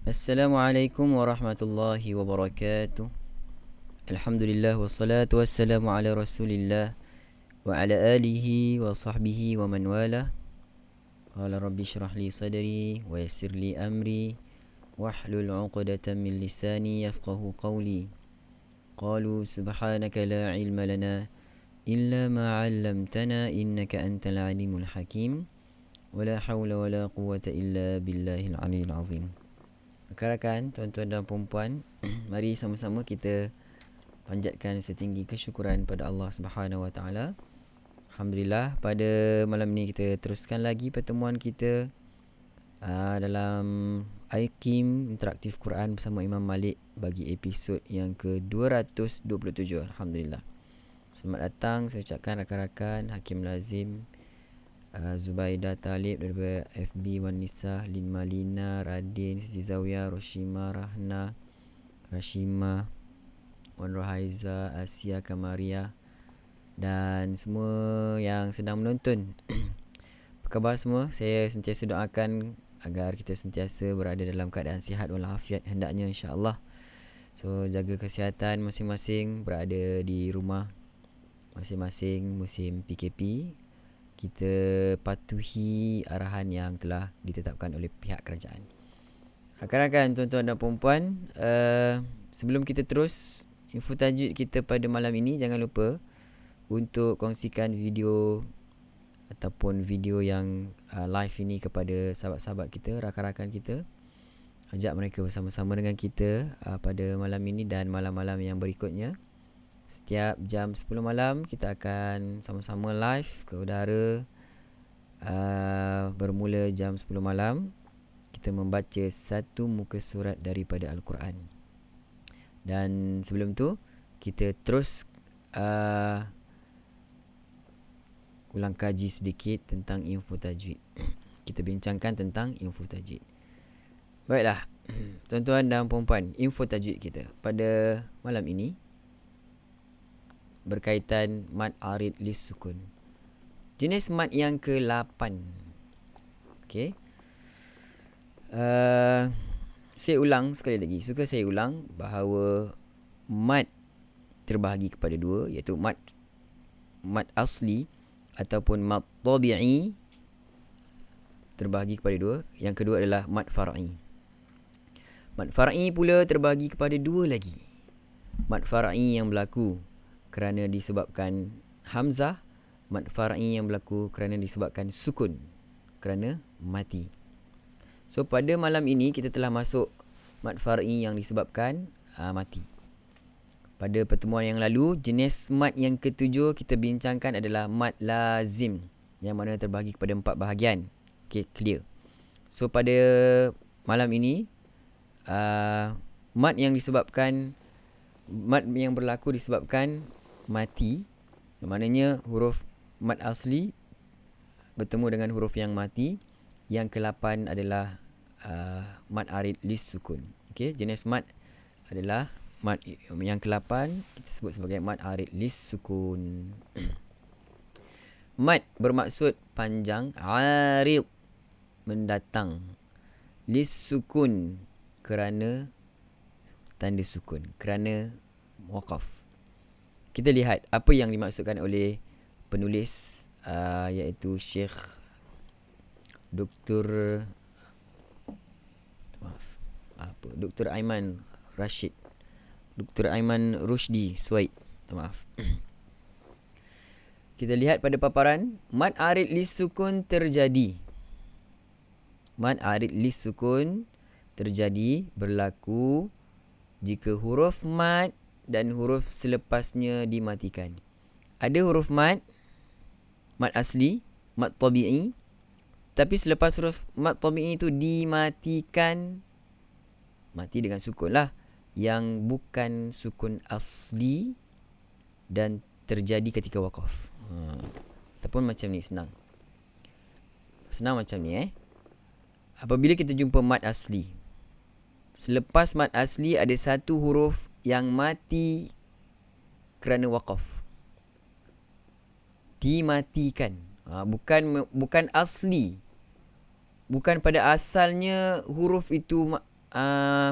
Assalamualaikum warahmatullahi wabarakatuh. Alhamdulillah wassalatu wassalamu ala Rasulillah wa ala alihi wa sahbihi wa man wala. Qala rabbi shrah li sadri wa yassir li amri wahlul 'uqdatam min lisani yafqahu qawli. Qalu subhanaka la ilma lana illa ma 'allamtana innaka antal alimul hakim. Wala hawla wala quwwata illa billahil aliyyil azim. Rakan-rakan, tuan-tuan dan puan-puan, mari sama-sama kita panjatkan setinggi kesyukuran pada Allah Subhanahu Wa Taala. Alhamdulillah, pada malam ini kita teruskan lagi pertemuan kita dalam IQIM Interaktif Quran bersama Imam Malik bagi episod yang ke-227. Alhamdulillah. Selamat datang saya ucapkan rakan-rakan Hakim Lazim, Zubaidah Talib daripada FB Wan Nisa, Lin Malina, Radin, Siti Zawiyah, Roshima, Rahna, Rashima, Wan Rohaiza, Asia, Kamaria dan semua yang sedang menonton. Apa khabar semua? Saya sentiasa doakan agar kita sentiasa berada dalam keadaan sihat walafiat hendaknya, insya-Allah. So jaga kesihatan masing-masing, berada di rumah masing-masing musim PKP. Kita patuhi arahan yang telah ditetapkan oleh pihak kerajaan. Rakan-rakan, tuan-tuan dan puan-puan, sebelum kita terus info tajuk kita pada malam ini, jangan lupa untuk kongsikan video ataupun video yang live ini kepada sahabat-sahabat kita, rakan-rakan kita. Ajak mereka bersama-sama dengan kita pada malam ini dan malam-malam yang berikutnya. Setiap jam 10 malam kita akan sama-sama live ke udara. Bermula jam 10 malam kita membaca satu muka surat daripada Al-Quran. Dan sebelum tu kita terus ulang kaji sedikit tentang info tajwid. Kita bincangkan tentang info tajwid. Baiklah, tuan-tuan dan puan-puan, info tajwid kita pada malam ini berkaitan mad arid lis sukun. Jenis mad yang ke-8. Okey. Saya ulang sekali lagi. Suka saya ulang bahawa mad terbahagi kepada dua, iaitu mad asli ataupun mad tabi'i terbahagi kepada dua. Yang kedua adalah mad far'i. Mad far'i pula terbahagi kepada dua lagi. Mad far'i yang berlaku kerana disebabkan hamzah, mad far'i yang berlaku kerana disebabkan sukun, kerana mati. So pada malam ini kita telah masuk mad far'i yang disebabkan mati. Pada pertemuan yang lalu, jenis mad yang ketujuh kita bincangkan adalah mad lazim, yang mana terbahagi kepada 4 bahagian. Okay, clear. So pada malam ini mad yang berlaku disebabkan mati, maknanya huruf mad asli bertemu dengan huruf yang mati. Yang ke-8 adalah mad arid lis sukun. Okey, jenis mad adalah mad yang ke-8 kita sebut sebagai mad arid lis sukun. Mad bermaksud panjang, arid mendatang, lis sukun kerana tanda sukun, kerana waqaf. Kita lihat apa yang dimaksudkan oleh penulis iaitu Syekh Dr. Aiman Rashid, Dr. Aiman Rushdi Suaid. Maaf. Kita lihat pada paparan, mad arid lis sukun terjadi. Mad arid lis sukun terjadi, berlaku jika huruf mad dan huruf selepasnya dimatikan. Ada huruf mad asli, mad tabi'i, tapi selepas huruf mad tabi'i itu dimatikan, mati dengan sukun lah, yang bukan sukun asli dan terjadi ketika waqaf. Ataupun macam ni, senang macam ni. Apabila kita jumpa mad asli, selepas mad asli ada satu huruf yang mati kerana waqaf, dimatikan. Bukan asli, bukan pada asalnya huruf itu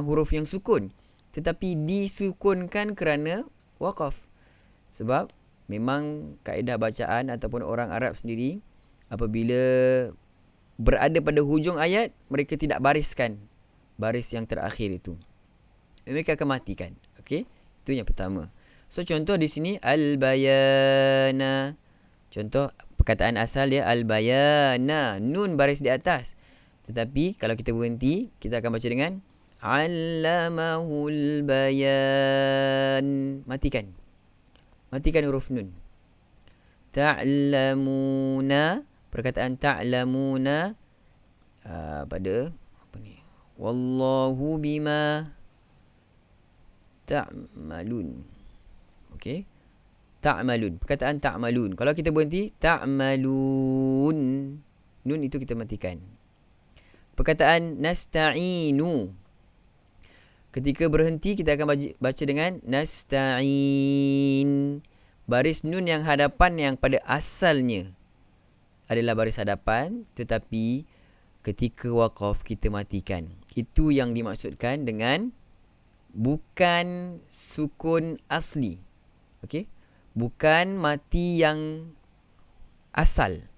huruf yang sukun, tetapi disukunkan kerana waqaf. Sebab memang kaedah bacaan ataupun orang Arab sendiri, apabila berada pada hujung ayat, mereka tidak bariskan baris yang terakhir itu. Mereka akan matikan. Okey, itu yang pertama. So contoh di sini al-bayana. Contoh perkataan asal dia al-bayana, nun baris di atas. Tetapi kalau kita berhenti, kita akan baca dengan allamahul bayan. Matikan huruf nun. Ta'lamuna, perkataan ta'lamuna pada apa ni? Wallahu bima ta'malun. Okey. Ta'malun. Perkataan ta'malun. Kalau kita berhenti, ta'malun. Nun itu kita matikan. Perkataan nasta'inu. Ketika berhenti, kita akan baca dengan nasta'in. Baris nun yang hadapan yang pada asalnya adalah baris hadapan, tetapi ketika waqaf kita matikan. Itu yang dimaksudkan dengan bukan sukun asli. Okey? Bukan mati yang asal.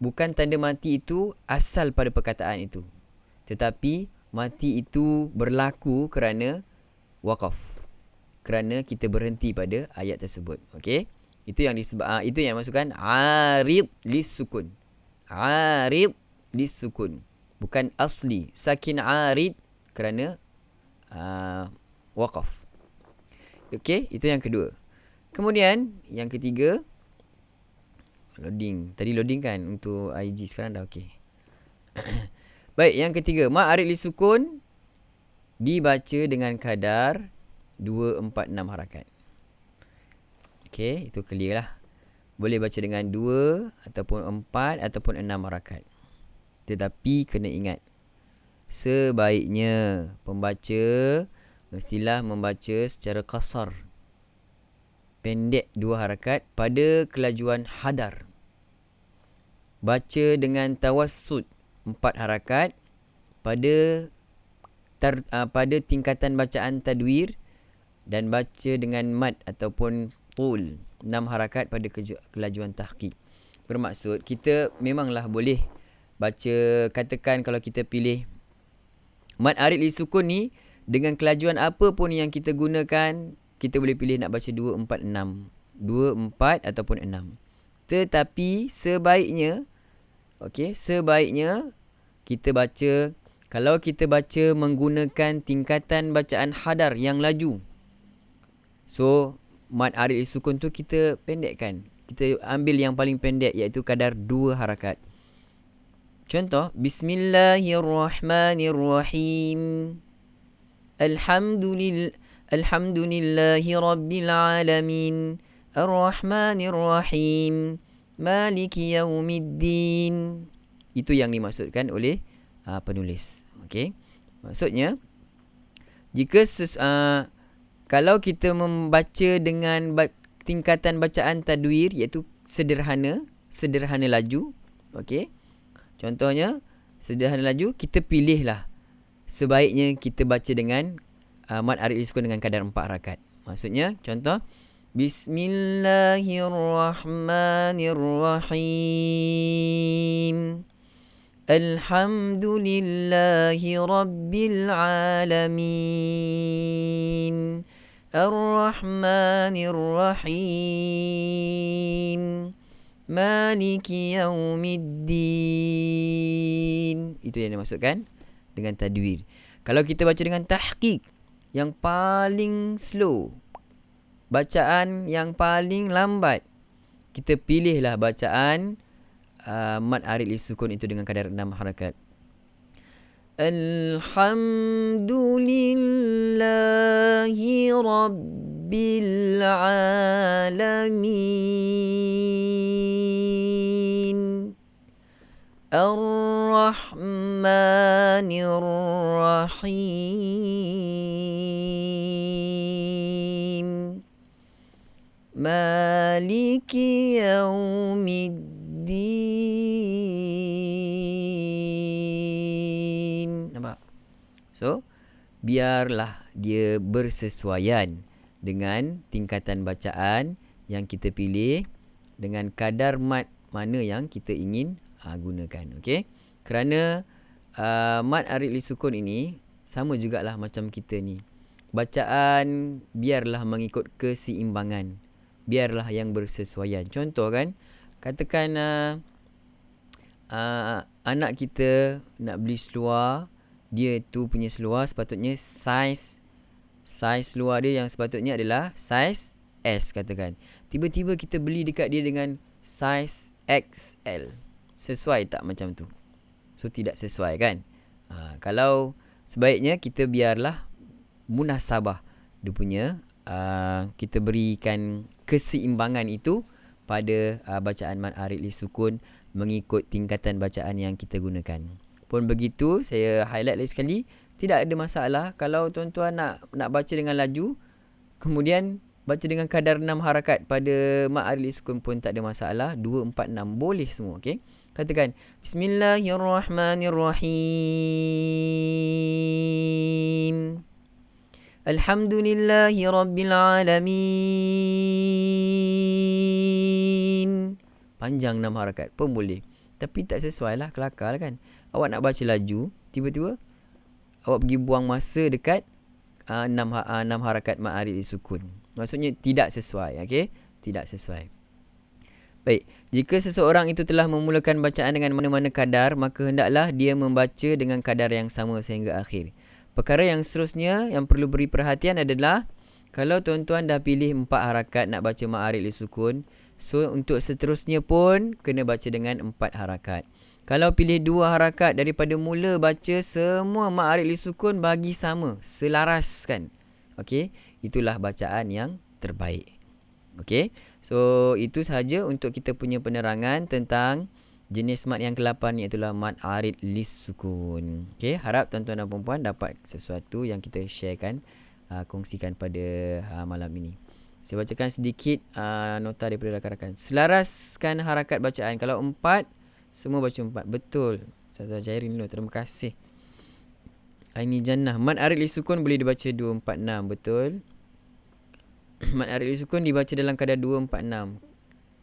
Bukan tanda mati itu asal pada perkataan itu. Tetapi mati itu berlaku kerana waqaf. Kerana kita berhenti pada ayat tersebut. Okey? Itu yang itu yang dimaksudkan arid lis-sukun. Arid lis-sukun. Bukan asli. Sakin arid kerana waqaf. Okey, itu yang kedua. Kemudian yang ketiga, loading. Tadi loading kan untuk IG, sekarang dah okey. Baik, yang ketiga, ma arid li sukun dibaca dengan kadar 2, 4, 6 harakat. Okey, itu clear lah. Boleh baca dengan 2 ataupun 4 ataupun 6 harakat. Tetapi kena ingat, sebaiknya pembaca mestilah membaca secara qasar, pendek 2 harakat pada kelajuan hadar. Baca dengan tawassut 4 harakat pada tingkatan bacaan tadwir, dan baca dengan mad ataupun tul 6 harakat pada kelajuan tahqiq. Bermaksud kita memanglah boleh baca, katakan kalau kita pilih mad arid li sukun ni, dengan kelajuan apa pun yang kita gunakan, kita boleh pilih nak baca 2, 4, 6. 2, 4 ataupun 6. Tetapi sebaiknya, sebaiknya kita baca, kalau kita baca menggunakan tingkatan bacaan hadar yang laju, so mad arid li sukun tu kita pendekkan. Kita ambil yang paling pendek, iaitu kadar 2 harakat. Contoh, Bismillahirrahmanirrahim. Alhamdulillahi Rabbil Alamin. Ar-Rahmanir-Rahim. Maliki Yaumiddin. Itu yang dimaksudkan oleh penulis. Okey. Maksudnya, jika kalau kita membaca dengan tingkatan bacaan tadwir, iaitu sederhana laju. Okey. Contohnya, sederhana laju, kita pilihlah. Sebaiknya kita baca dengan mad arid li sukun dengan kadar 4 harakat. Maksudnya, contoh, Bismillahirrahmanirrahim. Alhamdulillahi Rabbil Alamin. Ar-Rahmanir-Rahim. Maliki Yaumiddin. Itu yang dimaksudkan dengan tadwir. Kalau kita baca dengan tahqiq, yang paling slow, bacaan yang paling lambat, kita pilihlah bacaan mad arid li sukun itu dengan kadar 6 harakat. Alhamdulillahi Rabbil Alamin. Ar-Rahmanir-Rahim. Maliki Yaumiddin. Nampak? So, biarlah dia bersesuaian dengan tingkatan bacaan yang kita pilih dengan kadar mat mana yang kita ingin gunakan. Okey. Kerana mat arid li sukun ini sama jugalah macam kita ni. Bacaan biarlah mengikut keseimbangan. Biarlah yang bersesuaian. Contoh kan, katakan anak kita nak beli seluar, dia tu punya seluar sepatutnya saiz seluar dia yang sepatutnya adalah saiz S katakan. Tiba-tiba kita beli dekat dia dengan saiz XL. Sesuai tak macam tu? So tidak sesuai kan? Kalau sebaiknya kita biarlah munasabah dia punya, kita berikan keseimbangan itu pada bacaan mat arid li sukun mengikut tingkatan bacaan yang kita gunakan. Pun begitu, saya highlight lagi sekali, tidak ada masalah kalau tuan-tuan nak baca dengan laju, kemudian baca dengan kadar 6 harakat pada mat arid li sukun pun tak ada masalah. 2, 4, 6 boleh semua. Okay? Katakan Bismillahirrahmanirrahim. Alhamdulillahi Rabbil Alamin. Panjang 6 harakat pun boleh. Tapi tak sesuai lah, kelakar lah kan. Awak nak baca laju, tiba-tiba awak pergi buang masa dekat 6 harakat mat arid li sukun. Maksudnya tidak sesuai. Okay? Tidak sesuai. Baik, jika seseorang itu telah memulakan bacaan dengan mana-mana kadar, maka hendaklah dia membaca dengan kadar yang sama sehingga akhir. Perkara yang seterusnya yang perlu beri perhatian adalah, kalau tuan-tuan dah pilih 4 harakat nak baca mat arid li sukun, so untuk seterusnya pun kena baca dengan 4 harakat. Kalau pilih 2 harakat, daripada mula baca semua mat arid li sukun bagi sama, selaras kan. Okey, itulah bacaan yang terbaik. Okey, so itu sahaja untuk kita punya penerangan tentang jenis mat yang ke-8, iaitu mat arid li sukun. Okey, harap tuan-tuan dan puan-puan dapat sesuatu yang kita sharekan, kongsikan pada malam ini. Saya bacakan sedikit nota daripada rakan-rakan. Selaraskan harakat bacaan. Kalau 4, semua baca 4. Betul. Ustazah Jairin dulu, terima kasih. Aini Jannah. Mat arid li sukun boleh dibaca 2, 4, 6. Betul. Mat arid li sukun dibaca dalam kadar 2, 4, 6.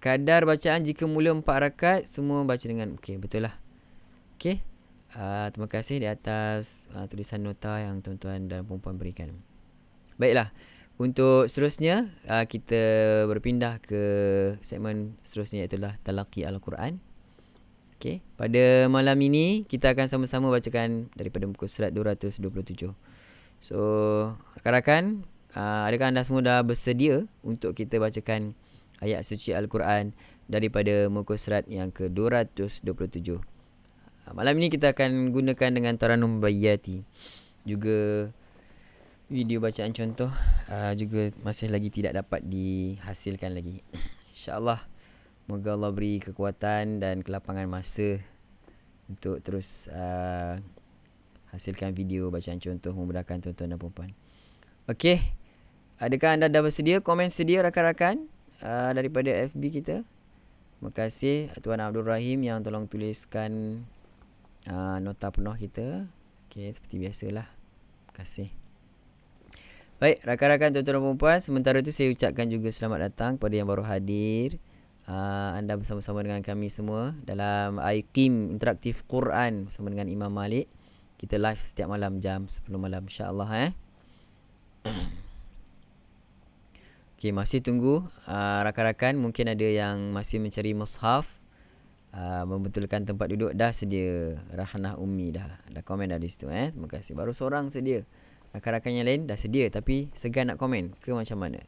Kadar bacaan jika mula 4 harakat, semua baca dengan okey, betul lah. Okey. Terima kasih di atas tulisan nota yang tuan-tuan dan puan-puan berikan. Baiklah. Untuk seterusnya, kita berpindah ke segmen seterusnya, iaitu Talaqi Al-Quran. Okay. Pada malam ini, kita akan sama-sama bacakan daripada muka surat 227. So, rakan-rakan, adakah anda semua dah bersedia untuk kita bacakan ayat suci Al-Quran daripada muka surat yang ke-227. Malam ini kita akan gunakan dengan Taranum Bayyati. Juga video bacaan contoh juga masih lagi tidak dapat dihasilkan lagi. InsyaAllah, moga Allah beri kekuatan dan kelapangan masa untuk terus hasilkan video bacaan contoh memudahkan tuan-tuan dan puan-puan. Okey, adakah anda dah bersedia? Komen sedia rakan-rakan daripada FB kita. Terima kasih Tuan Abdul Rahim yang tolong tuliskan nota penuh kita. Okey, seperti biasalah. Terima kasih. Baik, rakan-rakan, tuan-tuan dan puan-puan, sementara itu saya ucapkan juga selamat datang kepada yang baru hadir. Anda bersama-sama dengan kami semua dalam IQIM Interaktif Quran bersama dengan Imam Malik. Kita live setiap malam jam 10 malam, insya-Allah. Okey, masih tunggu rakan-rakan, mungkin ada yang masih mencari mushaf, membetulkan tempat duduk. Dah sedia Rahanah Ummi dah komen dah di situ. Terima kasih. Baru seorang sedia. Rakan-rakan yang lain dah sedia tapi segan nak komen ke macam mana?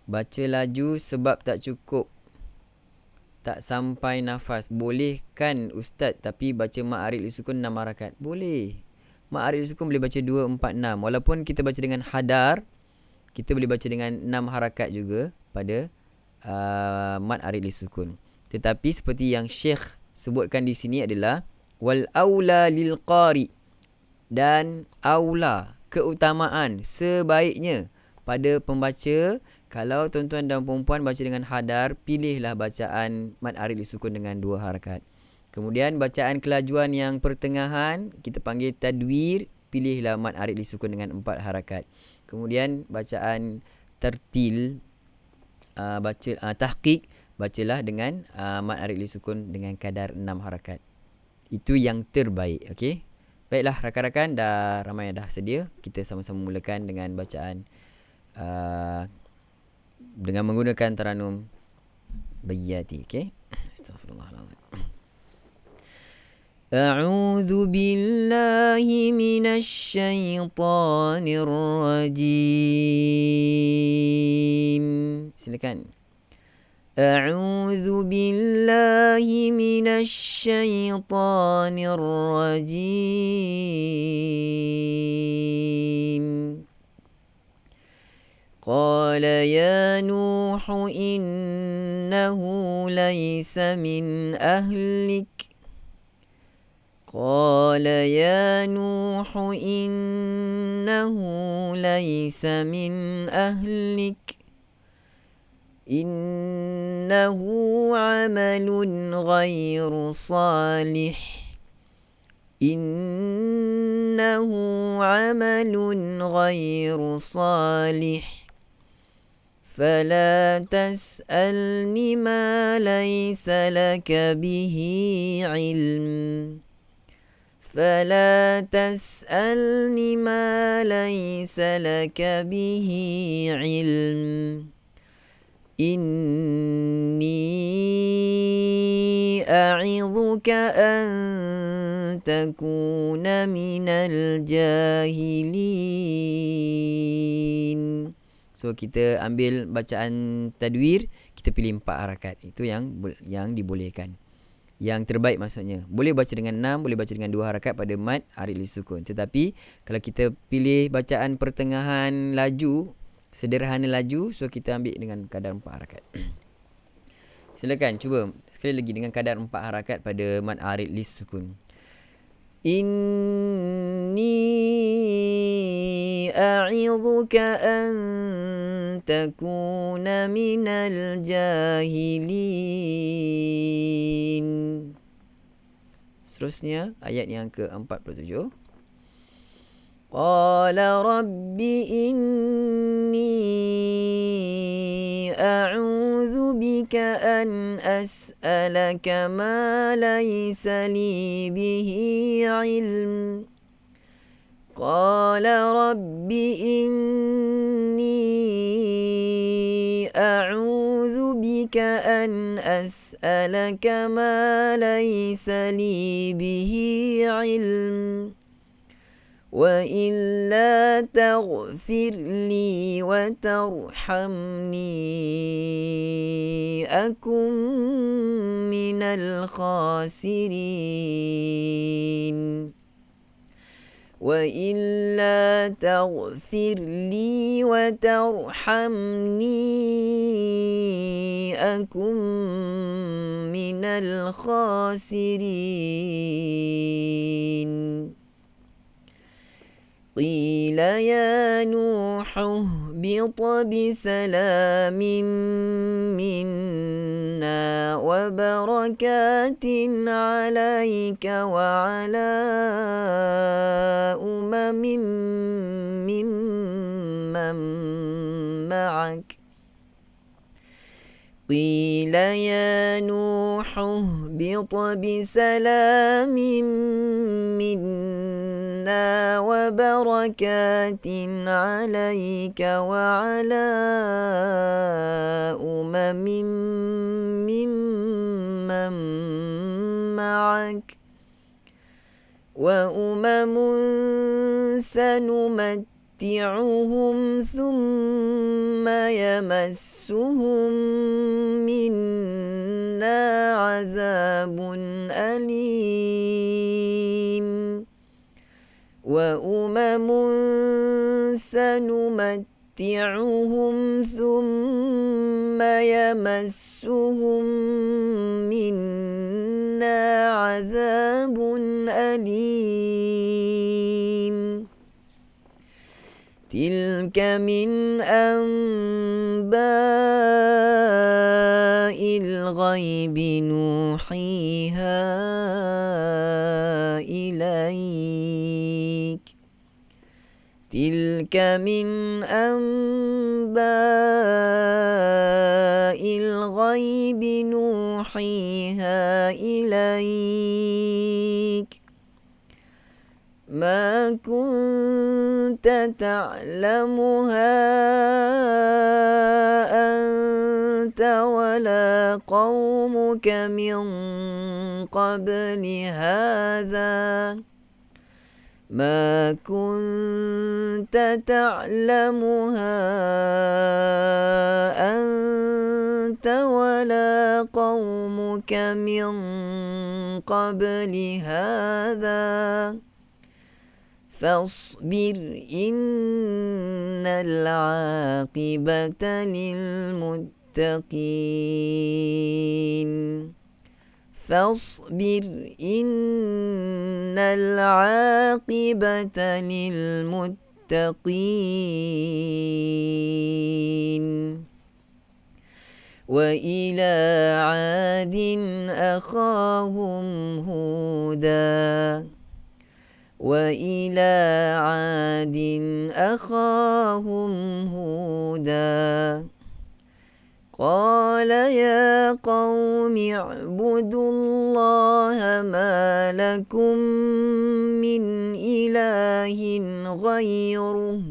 Baca laju sebab tak cukup, tak sampai nafas. Boleh kan Ustaz, tapi baca mat arid li sukun 6 harakat? Boleh. Mat arid li sukun boleh baca 2, 4, 6. Walaupun kita baca dengan hadar, kita boleh baca dengan 6 harakat juga pada mat arid li sukun. Tetapi seperti yang Syekh sebutkan di sini adalah wal aula lil qari, dan aula, keutamaan, sebaiknya pada pembaca, kalau tuan-tuan dan puan-puan baca dengan hadar, pilihlah bacaan mat arid li sukun dengan 2 harakat. Kemudian bacaan kelajuan yang pertengahan kita panggil tadwir, pilihlah mad arid disukun dengan 4 harakat. Kemudian bacaan tertil, tahqiq, bacalah dengan mad arid disukun dengan kadar 6 harakat. Itu yang terbaik. Okey. Baiklah rakan-rakan, dah ramai dah sedia. Kita sama-sama mulakan dengan bacaan dengan menggunakan taranum Bayyati. Okey. Astaghfirullahalazim. A'udzu billahi minasy syaithanir rajim. Silakan. A'udzu billahi minasy syaithanir rajim. Qala ya Nuh innahu laysa min ahlik. قال يا نوح إنه ليس من أهلك إنه عمل غير صالح إنه عمل غير صالح فلا تسألني ما ليس لك به علم فلا تسألني ما ليس لك به علم إني أعظك أن تكون من الجاهلين. So kita ambil bacaan tadwir, kita pilih 4 harakat. Itu yang dibolehkan. Yang terbaik maksudnya. Boleh baca dengan 6, boleh baca dengan 2 harakat pada mad arid lisukun. Tetapi kalau kita pilih bacaan pertengahan laju, sederhana laju, so kita ambil dengan kadar 4 harakat. Silakan cuba sekali lagi dengan kadar 4 harakat pada mad arid lisukun. Inni a'idhuka an takuna minal jahilin. Seterusnya ayat yang ke-47. Qala rabbi inni a'udzu bika an as'alaka ma laysa li bihi ilm. Qala rabbi inni a'udzu bika an as'alaka ma laysa li bihi ilm. وَإِلَّا تَغْفِرْ لِي وَتَرْحَمْنِي أَكُنْ مِنَ الْخَاسِرِينَ وَإِلَّا تَغْفِرْ لِي وَتَرْحَمْنِي أَكُنْ مِنَ الْخَاسِرِينَ قيل يا نوح اهبط بسلام منا وبركات عليك وعلى ممن معك قيل يا نوح اهبط بسلام منا وبركات عليك وعلى ممن معك وأمم سنمتعهم ثم يمسهم منا عذاب أليم وأمم سنمتعهم ثم يمسهم منا عذاب أليم تلك من أنباء الغيب نوحيها إليك قومك من أنباء الغيب نوحيها إليك ما كنت تعلمها أنت ولا قومك من قبل هذا ما كنت تعلمها أنت ولا قومك من قبل هذا فاصبر إن العاقبة للمتقين فاصبر إن العاقبة للمتقين وإلى عاد أخاهم هودا وإلى عاد أخاهم هودا قال يا قوم اعبدوا الله ما لكم من إله غيره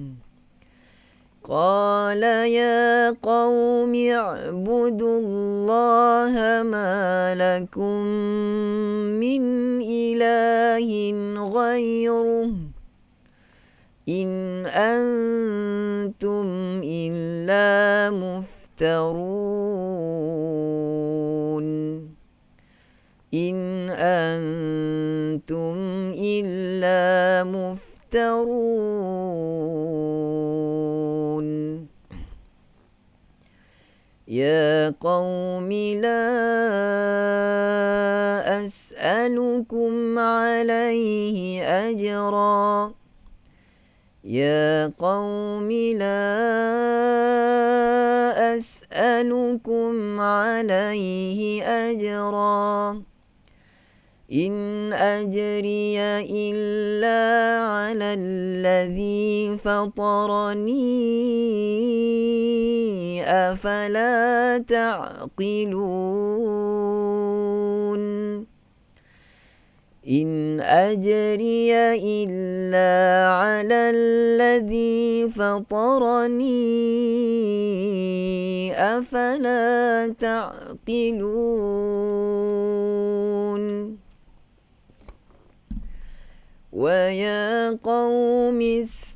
قال يا قوم اعبدوا الله ما لكم من إله غيره إن أنتم إلا مفترون إن أنتم إلا مفترون يا قوم لا أسألكم عليه أجرا يا قوم لا أسألكم عليه أجرا إن أجري إلا على الذي فطرني أفلا تعقلون إن أجري إلا على الذي فطرني أفلا تعقلون ويا قوم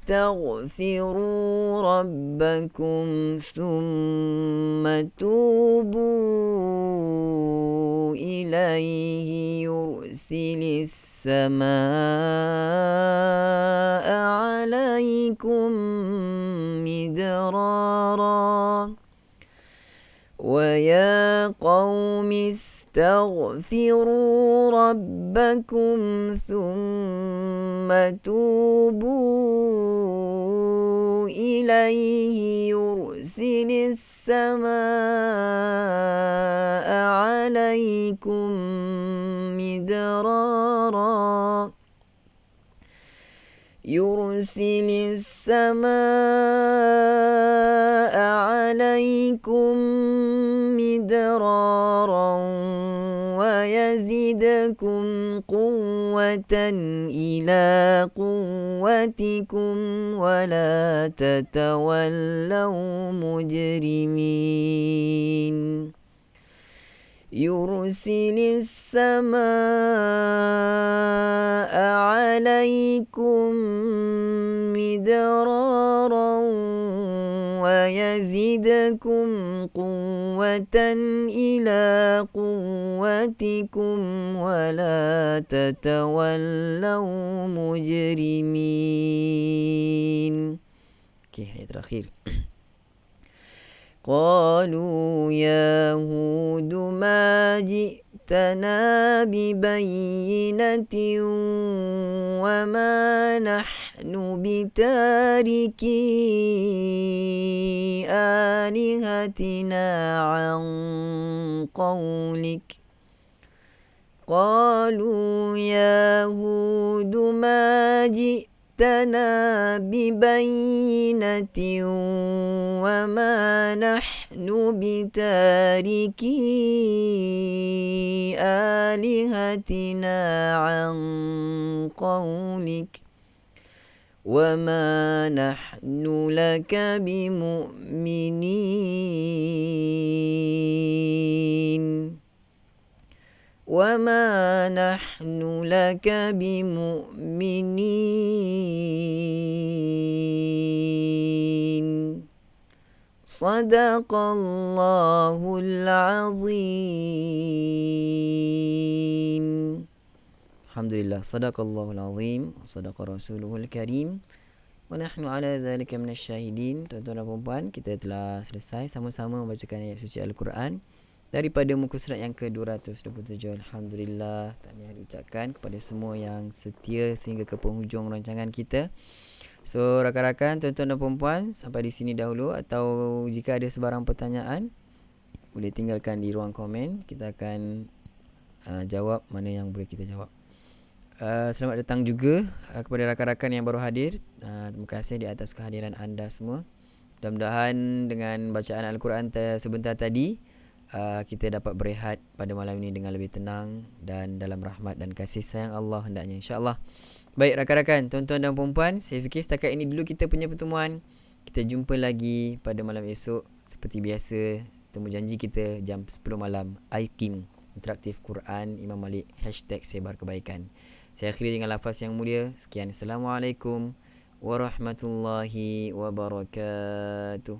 استغفروا ربكم ثم توبوا إليه يرسل السماء عليكم مدرارا ويا قوم استغفروا ربكم ثم توبوا إليه يرسل السماء عليكم مدرارا يرسل السماء عليكم مدرارا ويزدكم قوة إلى قوتكم ولا تتولوا مجرمين يرسل السماء عليكم مدرارا ويزدكم قوة إلى قوتكم ولا تتولوا مجرمين. Ayat terakhir. قالوا يا هود ما جئتنا ببينة وما نحن بتاركي آلهتنا عن قولك قالوا يا هود ما جئتنا جئتنا ببينة وما نحن بتاركي آلهتنا عن قولك وما نحن لك بمؤمنين وما نحن لك بمؤمنين صدق الله العظيم. Alhamdulillah, sadaqallahul azim, sadaqa rasuluhul karim, wa nahnu ala dhalika minasyahidin. Tuan-tuan dan puan-puan, kita telah selesai sama-sama membacakan ayat suci Al-Quran daripada muka surat yang ke-227. Alhamdulillah, tahniah diucapkan kepada semua yang setia sehingga ke penghujung rancangan kita. So, rakan-rakan, tuan-tuan dan puan-puan, sampai di sini dahulu, atau jika ada sebarang pertanyaan, boleh tinggalkan di ruang komen. Kita akan jawab mana yang boleh kita jawab. Selamat datang juga kepada rakan-rakan yang baru hadir. Terima kasih di atas kehadiran anda semua. Mudah-mudahan dengan bacaan Al-Quran sebentar tadi, kita dapat berehat pada malam ini dengan lebih tenang dan dalam rahmat dan kasih sayang Allah hendaknya, insya-Allah. Baik rakan-rakan, tuan-tuan dan puan-puan, saya fikir setakat ini dulu kita punya pertemuan. Kita jumpa lagi pada malam esok seperti biasa. Temu janji kita jam 10 malam. IQIM, Interaktif Quran Imam Malik, #sebarkebaikan. Saya akhiri dengan lafaz yang mulia. Sekian. Assalamualaikum warahmatullahi wabarakatuh.